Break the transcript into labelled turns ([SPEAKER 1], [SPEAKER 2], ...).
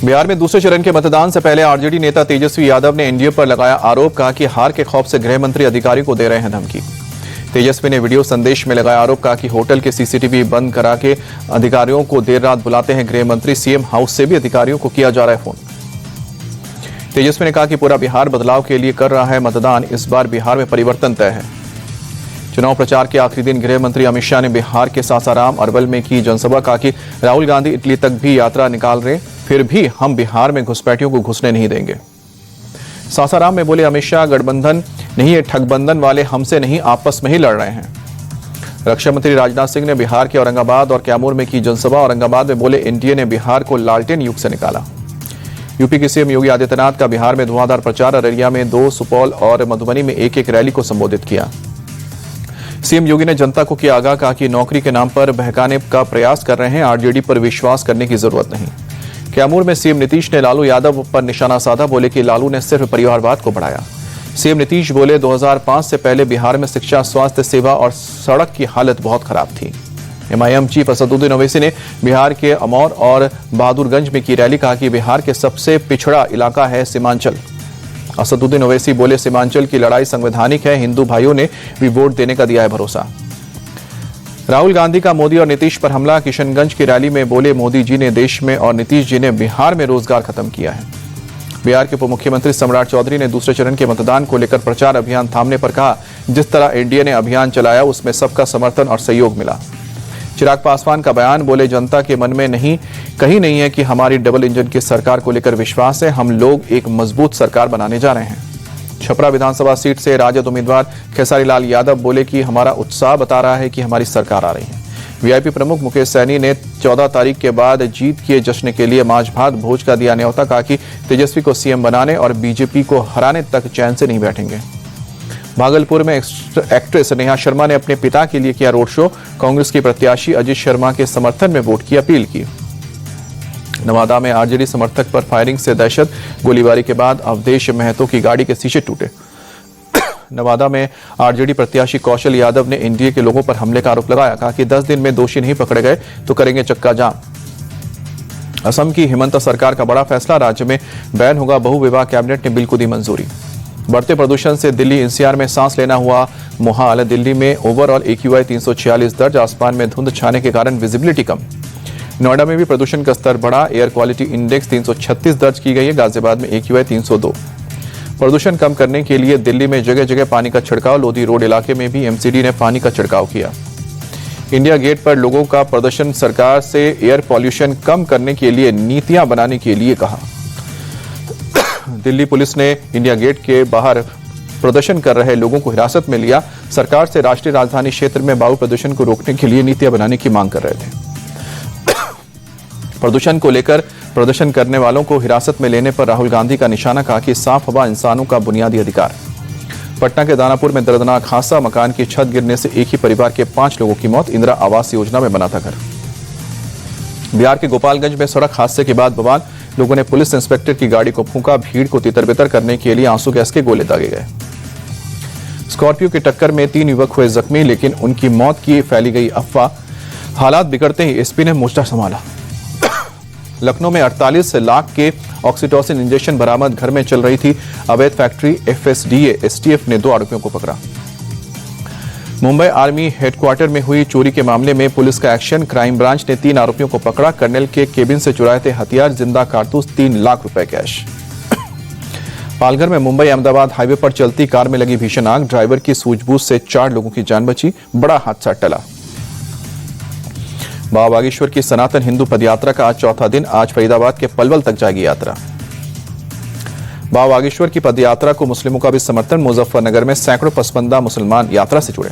[SPEAKER 1] बिहार में दूसरे चरण के मतदान से पहले आरजेडी नेता तेजस्वी यादव ने एनडीए पर लगाया आरोप, कहा कि हार के खौफ से गृह मंत्री अधिकारियों को दे रहे हैं धमकी। तेजस्वी ने वीडियो संदेश में लगाया आरोप, कहा कि होटल के सीसीटीवी बंद करा के अधिकारियों को देर रात बुलाते हैं गृह मंत्री। सीएम हाउस से भी अधिकारियों को किया जा रहा है फोन। तेजस्वी ने कहा कि पूरा बिहार बदलाव के लिए कर रहा है मतदान, इस बार बिहार में परिवर्तन तय है। चुनाव प्रचार के आखिरी दिन गृह मंत्री अमित शाह ने बिहार के सासाराम अरवल में की जनसभा, कहा कि राहुल गांधी इटली तक भी यात्रा निकाल रहे, फिर भी हम बिहार में घुसपैठियों को घुसने नहीं देंगे। सासाराम में बोले अमित शाह, गठबंधन नहीं है, ठगबंधन वाले हमसे नहीं, आपस में ही लड़ रहे हैं। रक्षा मंत्री राजनाथ सिंह ने बिहार के औरंगाबाद और कैमूर में की जनसभा। औरंगाबाद में बोले एनडीए ने बिहार को लालटेन युग से निकाला। यूपी के सीएम योगी आदित्यनाथ का बिहार में धुआंधार प्रचार। अररिया में 2, सुपौल और मधुबनी में एक रैली को संबोधित किया। सीएम योगी ने जनता को किया आगाह, कहा कि नौकरी के नाम पर बहकाने का प्रयास कर रहे हैं, आरजेडी पर विश्वास करने की जरूरत नहीं। कैमूर में सीएम नीतीश ने लालू यादव पर निशाना साधा, बोले कि लालू ने सिर्फ परिवारवाद को बढ़ाया। सीएम नीतीश बोले 2005 से पहले बिहार में शिक्षा, स्वास्थ्य सेवा और सड़क की हालत बहुत खराब थी। एमआईएम चीफ असदुद्दीन ओवैसी ने बिहार के अमौर और बहादुरगंज में की रैली, कहा कि बिहार के सबसे पिछड़ा इलाका है सीमांचल। असदुद्दीन ओवैसी बोले सीमांचल की लड़ाई संवैधानिक है, हिंदू भाइयों ने भी वोट देने का दिया है भरोसा। राहुल गांधी का मोदी और नीतीश पर हमला। किशनगंज की रैली में बोले मोदी जी ने देश में और नीतीश जी ने बिहार में रोजगार खत्म किया है। बिहार के उप मुख्यमंत्री सम्राट चौधरी ने दूसरे चरण के मतदान को लेकर प्रचार अभियान थामने पर कहा, जिस तरह एनडीए ने अभियान चलाया उसमें सबका समर्थन और सहयोग मिला। चिराग पासवान का बयान, बोले जनता के मन में कहीं नहीं है कि हमारी डबल इंजन की सरकार को लेकर विश्वास है, हम लोग एक मजबूत सरकार बनाने जा रहे हैं। छपरा विधानसभा सीट से राजद उम्मीदवार खेसारी लाल यादव बोले कि हमारा उत्साह बता रहा है कि हमारी सरकार आ रही है। वीआईपी प्रमुख मुकेश सैनी ने 14 तारीख के बाद जीत के जश्न के लिए मांझ भात भोज का दिया न्योता, कहा कि तेजस्वी को सीएम बनाने और बीजेपी को हराने तक चैन से नहीं बैठेंगे। भागलपुर में एक्ट्रेस नेहा शर्मा ने अपने पिता के लिए किया रोड शो। कांग्रेस के प्रत्याशी अजीत शर्मा के समर्थन में वोट की अपील की। नवादा में आरजेडी समर्थक पर फायरिंग से दहशत। गोलीबारी के बाद अवधेश महतो की गाड़ी के शीशे टूटे। नवादा में आरजेडी प्रत्याशी कौशल यादव ने एनडीए के लोगों पर हमले का आरोप लगाया, कहा कि 10 दिन में दोषी नहीं पकड़े गए तो करेंगे चक्का जाम। असम की हिमंता सरकार का बड़ा फैसला, राज्य में बैन होगा बहुविवाह, कैबिनेट ने बिल को दी मंजूरी। बढ़ते प्रदूषण से दिल्ली एनसीआर में सांस लेना हुआ मुहाल। दिल्ली में ओवरऑल AQI 346 दर्ज। आसमान में धुंध छाने के कारण विजिबिलिटी कम। नोएडा में भी प्रदूषण का स्तर बढ़ा। एयर क्वालिटी इंडेक्स 336 दर्ज की गई है। गाजियाबाद में AQI 302। प्रदूषण कम करने के लिए दिल्ली में जगह जगह पानी का छिड़काव। लोधी रोड इलाके में भी एमसीडी ने पानी का छिड़काव किया। इंडिया गेट पर लोगों का प्रदर्शन। सरकार से एयर पॉल्यूशन कम करने के लिए नीतियां बनाने के लिए कहा। दिल्ली पुलिस ने इंडिया गेट के बाहर प्रदर्शन कर रहे लोगों को हिरासत में लिया। सरकार से राष्ट्रीय राजधानी क्षेत्र में वायु प्रदूषण को रोकने के लिए नीतियां बनाने की मांग कर रहे थे। प्रदूषण को लेकर प्रदर्शन करने वालों को हिरासत में लेने पर राहुल गांधी का निशाना, कहा कि साफ हवा इंसानों का बुनियादी अधिकार। पटना के दानापुर में दर्दनाक हादसा। मकान की छत गिरने से एक ही परिवार के 5 लोगों की मौत। इंदिरा आवास योजना में बना था घर। बिहार के गोपालगंज में सड़क हादसे के बाद बवाल। लोगों ने पुलिस इंस्पेक्टर की गाड़ी को फूंका। भीड़ को तितर-बितर करने के लिए आंसू गैस के गोले दागे गए। स्कॉर्पियो की टक्कर में 3 युवक हुए जख्मी, लेकिन उनकी मौत की फैली गई अफवाह। हालात बिगड़ते ही एसपी ने मोर्चा संभाला। लखनऊ में 48 लाख के ऑक्सीटोसिन इंजेक्शन बरामद। घर में चल रही थी अवैध फैक्ट्री। एफएसडीए एसटीएफ ने 2 आरोपियों को पकड़ा। मुंबई आर्मी हेडक्वार्टर में हुई चोरी के मामले में पुलिस का एक्शन। क्राइम ब्रांच ने 3 आरोपियों को पकड़ा। कर्नल के केबिन से चुराए थे हथियार, जिंदा कारतूस, 3 लाख रुपए कैश। पालघर में मुंबई अहमदाबाद हाईवे पर चलती कार में लगी भीषण आग। ड्राइवर की सूझबूझ से 4 लोगों की जान बची। बड़ा हादसा टला। बाबा बागेश्वर की सनातन हिंदू पदयात्रा का आज चौथा दिन। आज फरीदाबाद के पलवल तक जाएगी यात्रा। बाबा बागेश्वर की पदयात्रा को मुस्लिमों का भी समर्थन। मुजफ्फरनगर में सैकड़ों पसमंदा मुसलमान यात्रा से जुड़े।